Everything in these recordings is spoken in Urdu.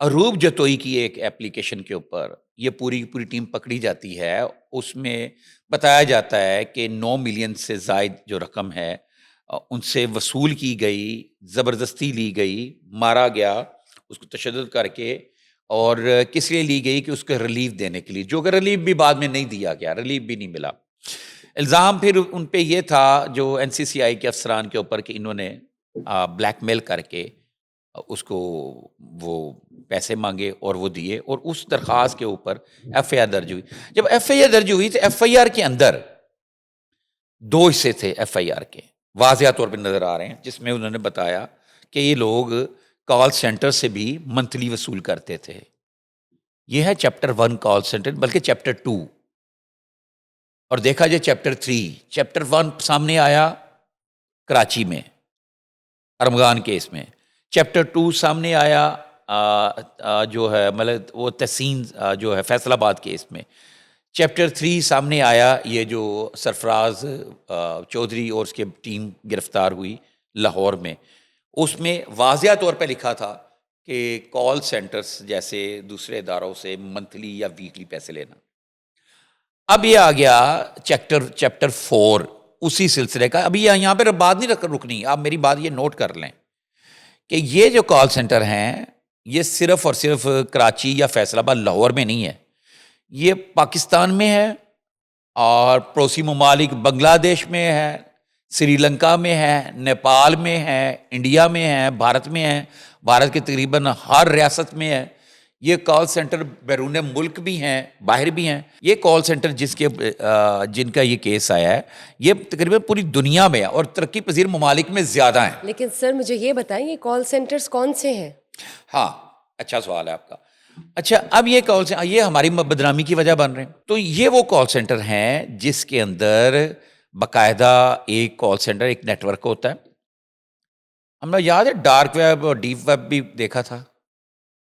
عروب جتوئی کی ایک ایپلیکیشن کے اوپر یہ پوری کی پوری ٹیم پکڑی جاتی ہے. اس میں بتایا جاتا ہے کہ 9 ملین سے زائد جو رقم ہے ان سے وصول کی گئی، زبردستی لی گئی، مارا گیا اس کو تشدد کر کے. اور کس لیے لی گئی؟ کہ اس کو ریلیف دینے کے لیے، جو کہ ریلیف بھی بعد میں نہیں دیا گیا، ریلیف بھی نہیں ملا. الزام پھر ان پہ یہ تھا جو این سی سی آئی کے افسران کے اوپر کہ انہوں نے بلیک میل کر کے اس کو وہ پیسے مانگے اور وہ دیے، اور اس درخواست کے اوپر ایف آئی آر درج ہوئی. جب ایف آئی آر درج ہوئی تو ایف آئی آر کے اندر 2 حصے تھے ایف آئی آر کے، واضح طور پہ نظر آ رہے ہیں، جس میں انہوں نے بتایا کہ یہ لوگ کال سینٹر سے بھی منتھلی وصول کرتے تھے. یہ ہے چیپٹر 1 کال سینٹر، بلکہ چیپٹر 2. اور دیکھا جائے چیپٹر 3، چیپٹر 1 سامنے آیا کراچی میں ارمغان کیس میں، چیپٹر 2 سامنے آیا جو ہے مطلب وہ تحسین جو ہے فیصل آباد کیس میں، چیپٹر 3 سامنے آیا یہ جو سرفراز چودھری اور اس کے ٹیم گرفتار ہوئی لاہور میں. اس میں واضح طور پہ لکھا تھا کہ کال سینٹرز جیسے دوسرے اداروں سے منتھلی یا ویکلی پیسے لینا. اب یہ آ گیا چیپٹر 4 اسی سلسلے کا. ابھی یہاں پہ بات نہیں رکنی، آپ میری بات یہ نوٹ کر لیں کہ یہ جو کال سینٹر ہیں یہ صرف اور صرف کراچی یا فیصل آباد لاہور میں نہیں ہے، یہ پاکستان میں ہے، اور پڑوسی ممالک بنگلہ دیش میں ہے، سری لنکا میں ہے، نیپال میں ہے، انڈیا میں ہے، بھارت میں ہے، بھارت کے تقریباً ہر ریاست میں ہے. یہ کال سینٹر بیرون ملک بھی ہیں، باہر بھی ہیں. یہ کال سینٹر جن کا یہ کیس آیا ہے یہ تقریباً پوری دنیا میں ہے اور ترقی پذیر ممالک میں زیادہ ہیں. لیکن سر مجھے یہ بتائیں یہ کال سینٹرز کون سے ہیں؟ ہاں اچھا سوال ہے آپ کا. اچھا اب یہ ہماری بدنامی کی وجہ بن رہے ہیں. تو یہ وہ کال سینٹر ہیں جس کے اندر باقاعدہ ایک کال سینٹر ایک نیٹ ورک ہوتا ہے. ہمیں یاد ہے ڈارک ویب اور ڈیپ ویب بھی دیکھا تھا،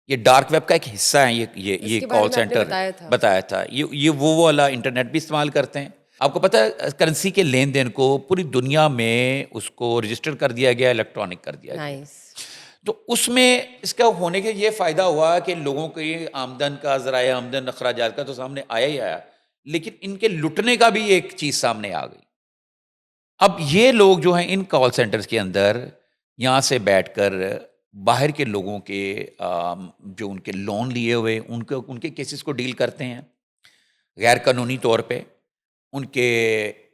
یہ ڈارک ویب کا ایک حصہ ہے یہ کال سینٹر بتایا تھا. یہ وہ والا انٹرنیٹ بھی استعمال کرتے ہیں. آپ کو پتہ ہے کرنسی کے لین دین کو پوری دنیا میں اس کو رجسٹر کر دیا گیا، الیکٹرانک کر دیا گیا. تو اس میں اس کا ہونے کے یہ فائدہ ہوا کہ لوگوں کی آمدن کا، ذرائع آمدن، اخراجات کا تو سامنے آیا ہی آیا، لیکن ان کے لٹنے کا بھی ایک چیز سامنے آ گئی. اب یہ لوگ جو ہیں ان کال سینٹرز کے اندر یہاں سے بیٹھ کر باہر کے لوگوں کے جو ان کے لون لیے ہوئے ان کے کیسز کو ڈیل کرتے ہیں غیر قانونی طور پہ. ان کے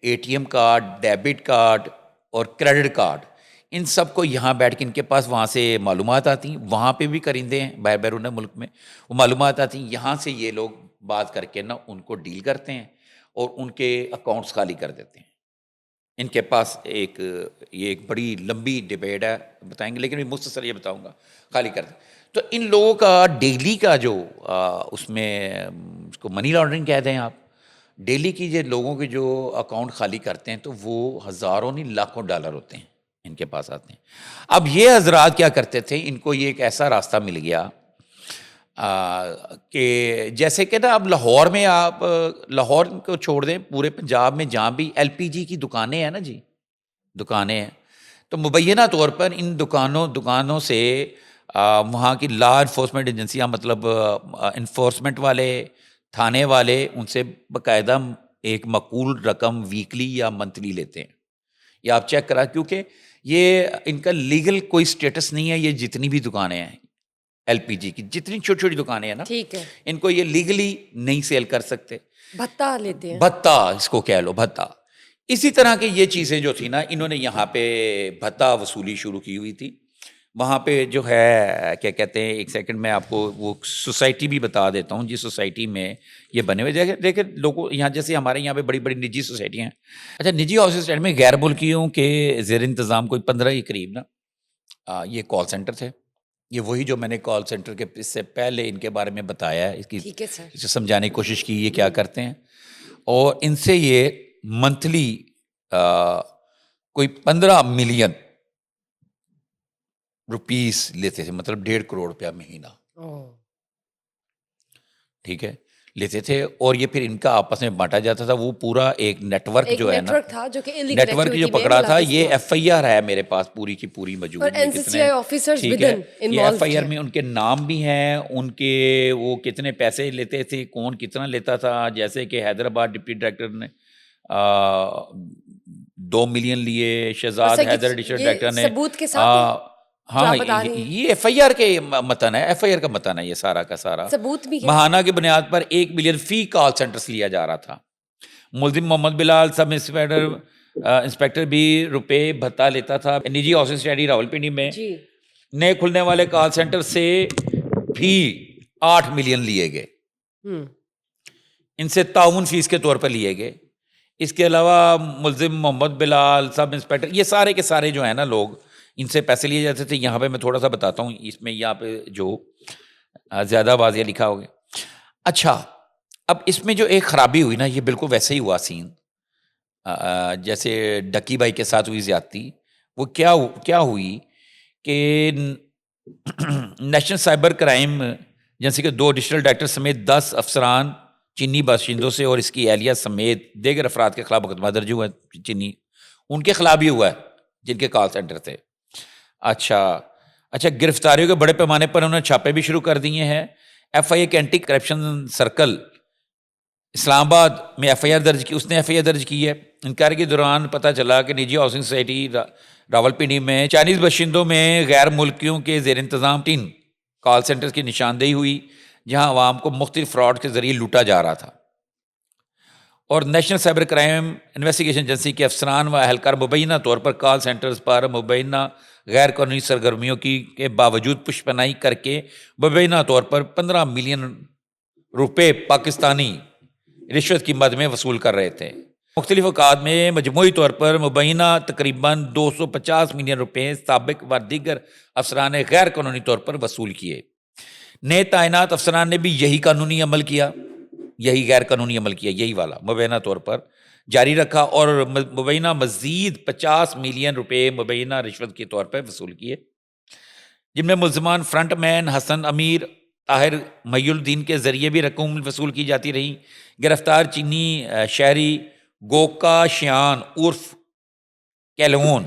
A T M card, debit card اور کریڈٹ کارڈ، ان سب کو یہاں بیٹھ کے ان کے پاس وہاں سے معلومات آتی ہیں. وہاں پہ بھی کرندے ہیں باہر بیرون ملک میں، وہ معلومات آتی ہیں. یہاں سے یہ لوگ بات کر کے نا ان کو ڈیل کرتے ہیں اور ان کے اکاؤنٹس خالی کر دیتے ہیں. ان کے پاس یہ ایک بڑی لمبی ڈبیٹ ہے، بتائیں گے، لیکن مختصر یہ بتاؤں گا، خالی کر دیں. تو ان لوگوں کا ڈیلی کا جو اس میں اس کو منی لانڈرنگ کہہ دیں آپ، ڈیلی کی جو لوگوں کے جو اکاؤنٹ خالی کرتے ہیں تو وہ ہزاروں نہیں لاکھوں ڈالر ہوتے ہیں ان کے پاس آتے ہیں. اب یہ حضرات کیا کرتے تھے، ان کو یہ ایک ایسا راستہ مل گیا کہ جیسے کہ نا اب لاہور میں، آپ لاہور کو چھوڑ دیں، پورے پنجاب میں جہاں بھی ایل پی جی کی دکانیں ہیں نا جی، دکانیں ہیں، تو مبینہ طور پر ان دکانوں سے وہاں کی لا انفورسمنٹ ایجنسیاں، مطلب انفورسمنٹ والے، تھانے والے، ان سے باقاعدہ ایک معقول رقم ویکلی یا منتھلی لیتے ہیں. یہ آپ چیک کرا، کیونکہ یہ ان کا لیگل کوئی سٹیٹس نہیں ہے. یہ جتنی بھی دکانیں ہیں ایل پی جی کی، جتنی چھوٹی چھوٹی دکانیں ہیں نا، ٹھیک ہے، ان کو یہ لیگلی نہیں سیل کر سکتے. بھتہ لیتے ہیں، بھتہ اس کو کہہ لو، بھتہ. اسی طرح کی یہ چیزیں جو تھی نا، انہوں نے یہاں پہ بھتہ وصولی شروع کی ہوئی تھی. وہاں پہ جو ہے کیا کہتے ہیں، ایک سیکنڈ میں آپ کو وہ سوسائٹی بھی بتا دیتا ہوں جس سوسائٹی میں یہ بنے ہوئے. دیکھیں لوگوں یہاں، جیسے ہمارے یہاں پہ بڑی بڑی نجی سوسائٹیاں ہیں. اچھا، نجی ہاؤس میں غیر ملکیوں کے زیر انتظام کوئی 15 کے قریب نا یہ کال سینٹر تھے. یہ وہی جو میں نے کال سینٹر کے اس سے پہلے ان کے بارے میں بتایا ہے، اسے سمجھانے کی کوشش کی یہ کیا کرتے ہیں. اور ان سے یہ منتھلی کوئی 15 ملین روپیز لیتے تھے، مطلب 1.5 کروڑ روپیہ مہینہ. ٹھیک ہے، لیتے تھے اور یہ پھر ان کا آپس میں بانٹا جاتا تھا. وہ پورا ایک نیٹ ورک ایک جو ہے نیٹ نا, ورک تھا جو کہ illegal نیٹ ورک جو activity میں پکڑا تھا, ملوث یہ تھا. ایف آئی آر ہے میرے پاس پوری کی پوری موجود. اور یہ این سی سی کتنے آئی آفیسرز ٹھیک ود ہے, ان یہ ایف انوالوڈ آئی آر ہیں. میں ان کے نام بھی ہیں, ان کے وہ کتنے پیسے لیتے تھے, کون کتنا لیتا تھا. جیسے کہ حیدرآباد ڈپٹی ڈائریکٹر نے 2 ملین لیے, شہزاد اور حیدر ڈسٹرکٹ یہ ڈائریکٹر نے. ثبوت کے ساتھ ہیں جو ہاں آپ بتا رہی ہیں, یہ ایف آئی آر کے متن ہے, ایف آئی آر کا متن ہے یہ سارا کا سارا. ثبوت بھی ہے. ماہانہ کی بنیاد پر 1 ملین فی کال سینٹر سے لیا جا رہا تھا. ملزم محمد بلال سب انسپیکٹر بھی روپے بھتا لیتا تھا. نجی ہاؤسنگ سوسائٹی راولپنڈی میں جی نئے کھلنے والے کال سینٹر سے بھی 8 ملین لیے گئے. ان سے تعاون فیس کے طور پر لیے گئے. اس کے علاوہ ملزم محمد بلال سب انسپیکٹر, یہ سارے کے سارے جو ہیں نا لوگ, ان سے پیسے لیے جاتے تھے. یہاں پہ میں تھوڑا سا بتاتا ہوں, اس میں یہاں پہ جو زیادہ واضح لکھا ہوگا. اچھا, اب اس میں جو ایک خرابی ہوئی نا, یہ بالکل ویسے ہی ہوا سین جیسے ڈکی بھائی کے ساتھ ہوئی زیادتی. وہ کیا ہوئی کہ نیشنل سائبر کرائم ایجنسی کے 2 ڈسٹرکٹ ڈائریکٹر سمیت 10 افسران چینی باشندوں سے اور اس کی اہلیہ سمیت دیگر افراد کے خلاف مقدمہ درج ہوا ہے. چینی ان کے خلاف بھی ہوا ہے جن کے کال سینٹر تھے. اچھا, گرفتاریوں کے بڑے پیمانے پر انہوں نے چھاپے بھی شروع کر دیے ہیں. ایف آئی اے کے اینٹی کرپشن سرکل اسلام آباد میں ایف آئی آر درج کی, اس نے ایف آئی آر درج کی ہے. انکوائری کے دوران پتہ چلا کہ نجی ہاؤسنگ سوسائٹی راولپنڈی میں چائنیز باشندوں میں غیر ملکیوں کے زیر انتظام 3 کال سینٹر کی نشاندہی ہوئی جہاں عوام کو مختلف فراڈ کے ذریعے لوٹا جا رہا تھا. اور national cyber crime investigation agency کے افسران و اہلکار مبینہ طور پر کال سینٹرز پر مبینہ غیر قانونی سرگرمیوں کے باوجود پشپنائی کر کے مبینہ طور پر 15 ملین روپے پاکستانی رشوت کی مد میں وصول کر رہے تھے. مختلف اوقات میں مجموعی طور پر مبینہ تقریباً 250 ملین روپے سابق و دیگر افسران نے غیر قانونی طور پر وصول کیے. نئے تعینات افسران نے بھی یہی قانونی عمل کیا, یہی غیر قانونی عمل کیا, یہی والا مبینہ طور پر جاری رکھا اور مبینہ مزید 50 ملین روپے مبینہ رشوت کے طور پر وصول کیے, جن میں ملزمان فرنٹ مین حسن امیر طاہر محی الدین کے ذریعے بھی رقم وصول کی جاتی رہی. گرفتار چینی شہری گوکا شیان عرف کیلون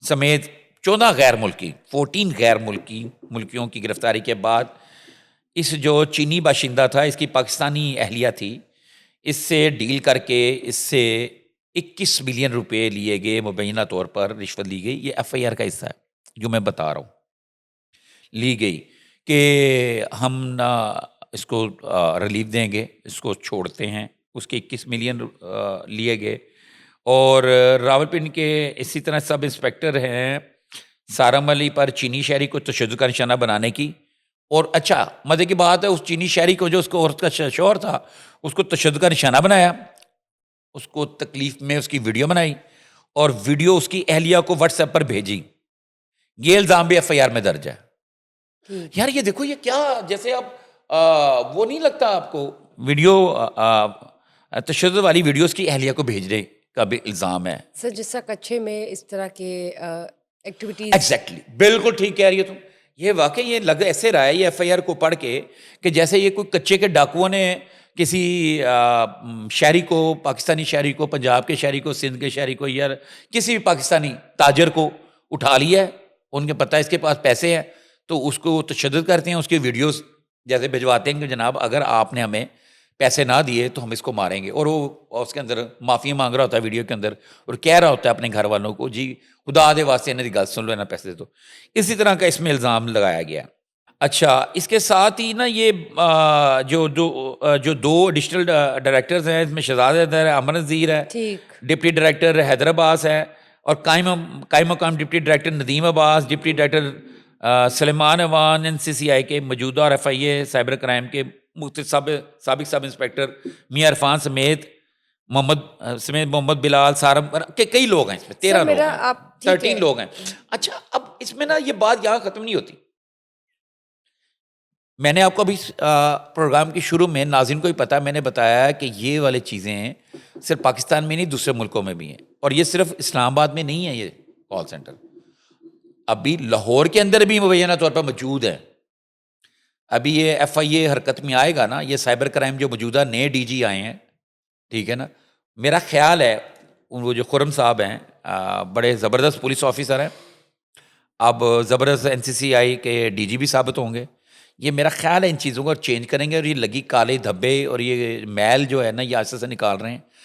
سمیت 14 غیر ملکیوں کی گرفتاری کے بعد اس جو چینی باشندہ تھا, اس کی پاکستانی اہلیہ تھی, اس سے ڈیل کر کے اس سے 21 ملین روپے لیے گئے, مبینہ طور پر رشوت لی گئی. یہ ایف آئی آر کا حصہ ہے جو میں بتا رہا ہوں, لی گئی کہ ہم نہ اس کو ریلیف دیں گے, اس کو چھوڑتے ہیں. اس کے 21 ملین لیے گئے. اور راولپنڈی کے اسی طرح سب انسپیکٹر ہیں سارم علی پر چینی شہری کو تشدد کا نشانہ بنانے کی. اور اچھا مزے کی بات ہے, اس چینی شہری کو جو اس کو عورت کا شوہر تھا اس کو تشدد کا نشانہ بنایا, اس کو تکلیف میں اس کی ویڈیو بنائی اور ویڈیو اس کی اہلیہ کو واٹس ایپ پر بھیجی. یہ الزام بھی ایف آئی آر میں درج ہے. یار یہ دیکھو, یہ کیا جیسے اب وہ نہیں لگتا آپ کو, ویڈیو تشدد والی ویڈیوز کی اہلیہ کو بھیجنے کا بھی الزام ہے. سر جس طرح کچھے میں اس طرح کے ایکٹیویٹیز, ایگزیکٹلی بالکل ٹھیک کہہ رہی ہو تم. یہ واقعی یہ لگ ایسے رہا ہے یہ ایف آئی آر کو پڑھ کے کہ جیسے یہ کوئی کچے کے ڈاکوؤں نے کسی شہری کو, پاکستانی شہری کو, پنجاب کے شہری کو, سندھ کے شہری کو, یا کسی بھی پاکستانی تاجر کو اٹھا لیا ہے, ان کے پتہ اس کے پاس پیسے ہیں تو اس کو تشدد کرتے ہیں, اس کی ویڈیوز جیسے بھجواتے ہیں کہ جناب اگر آپ نے ہمیں پیسے نہ دیے تو ہم اس کو ماریں گے. اور وہ اس کے اندر معافی مانگ رہا ہوتا ہے ویڈیو کے اندر, اور کہہ رہا ہوتا ہے اپنے گھر والوں کو جی خدا دے واسطے انہیں گل سن لو, نا پیسے دے دو. اسی طرح کا اس میں الزام لگایا گیا. اچھا, اس کے ساتھ ہی نا یہ جو 2 ڈیجیٹل ڈائریکٹرز ہیں, اس میں شہزاد حیدر ہے, امن نذیر ہے, ڈپٹی ڈائریکٹر حیدر عباس ہے, اور قائم مقام ڈپٹی ڈائریکٹر ندیم عباس, ڈپٹی ڈائریکٹر سلیمان ایوان این سی سی آئی کے موجودہ اور F I A cyber crime کے سابق سب انسپیکٹر میاں عرفان سمیت محمد بلال سارم, کئی لوگ ہیں اس میں, 13 لوگ ہیں, 13 لوگ ہیں. اچھا, اب اس میں نا یہ بات یہاں ختم نہیں ہوتی. میں نے آپ کو ابھی پروگرام کے شروع میں ناظرین کو ہی پتا, میں نے بتایا کہ یہ والی چیزیں صرف پاکستان میں نہیں دوسرے ملکوں میں بھی ہیں, اور یہ صرف اسلام آباد میں نہیں ہے. یہ کال سینٹر ابھی لاہور کے اندر بھی مبینہ طور پر موجود ہے. ابھی یہ ایف آئی اے حرکت میں آئے گا نا، یہ سائبر کرائم جو موجودہ نئے ڈی جی آئے ہیں، ٹھیک ہے نا، میرا خیال ہے وہ جو خرم صاحب ہیں بڑے زبردست پولیس آفیسر ہیں، اب زبردست این سی سی آئی کے ڈی جی بھی ثابت ہوں گے. یہ میرا خیال ہے ان چیزوں کو چینج کریں گے، اور یہ لگی کالے دھبے اور یہ میل جو ہے نا یہ آہستہ سے نکال رہے ہیں.